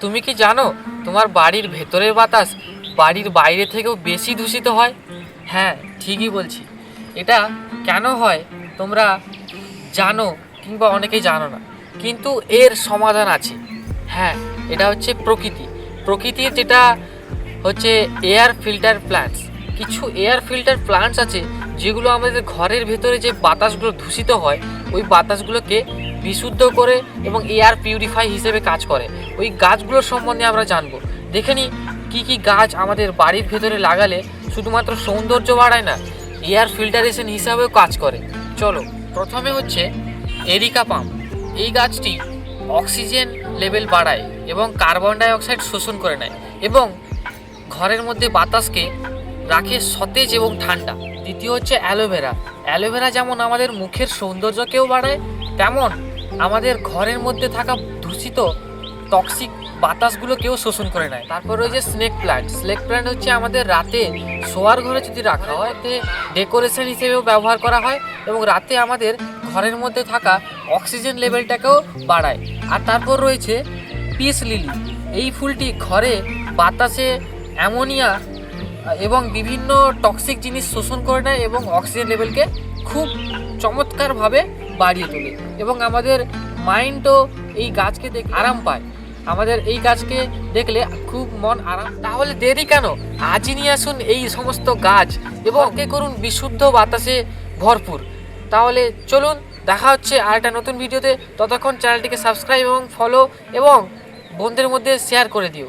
তুমি কি জানো তোমার বাড়ির ভেতরের বাতাস বাড়ির বাইরে থেকেও বেশি দূষিত হয়? হ্যাঁ, ঠিকই বলছি। এটা কেন হয় তোমরা জানো কিংবা অনেকেই জানো না, কিন্তু এর সমাধান আছে। হ্যাঁ, এটা হচ্ছে প্রকৃতির যেটা হচ্ছে এয়ার ফিল্টার প্ল্যান্টস। কিছু এয়ার ফিল্টার প্ল্যান্টস আছে যেগুলো আমাদের ঘরের ভেতরে যে বাতাসগুলো দূষিত হয় ওই বাতাসগুলোকে বিশুদ্ধ করে এবং এয়ার পিউরিফাই হিসেবে কাজ করে। ওই গাছগুলোর সম্বন্ধে আমরা জানবো। দেখে নিই কী কী গাছ আমাদের বাড়ির ভেতরে লাগালে শুধুমাত্র সৌন্দর্য বাড়ায় না, এয়ার ফিল্টারেশন হিসাবেও কাজ করে। চলো, প্রথমে হচ্ছে এরিকা পাম। এই গাছটি অক্সিজেন লেভেল বাড়ায় এবং কার্বন ডাই অক্সাইড শোষণ করে নেয় এবং ঘরের মধ্যে বাতাসকে রাখে সতেজ এবং ঠান্ডা। দ্বিতীয় হচ্ছে অ্যালোভেরা। অ্যালোভেরা যেমন আমাদের মুখের সৌন্দর্যকেও বাড়ায়, তেমন আমাদের ঘরের মধ্যে থাকা দূষিত টক্সিক বাতাসগুলোকেও শোষণ করে নেয়। তারপর রয়েছে স্নেক প্ল্যান্ট হচ্ছে আমাদের রাতে শোয়ার ঘরে যদি রাখা হয় তে ডেকোরেশন হিসেবেও ব্যবহার করা হয় এবং রাতে আমাদের ঘরের মধ্যে থাকা অক্সিজেন লেভেলটাকেও বাড়ায়। আর তারপর রয়েছে পিস লিলি। এই ফুলটি ঘরে বাতাসে অ্যামোনিয়া এবং বিভিন্ন টক্সিক জিনিস শোষণ করে নেয় এবং অক্সিজেন লেভেলকে খুব চমৎকারভাবে বাড়িয়ে তোলে এবং আমাদের মাইন্ডও এই গাছকে দেখে আরাম পায়। আমাদের এই গাছকে দেখলে খুব মন আরাম। তাহলে দেরি কেন? আজই নিয়ে আসুন এই সমস্ত গাছ এবং করুন বিশুদ্ধ বাতাসে ভরপুর। তাহলে চলুন, দেখা হচ্ছে আর একটা নতুন ভিডিওতে। ততক্ষণ চ্যানেলটিকে সাবস্ক্রাইব এবং ফলো এবং বন্ধুদের মধ্যে শেয়ার করে দিও।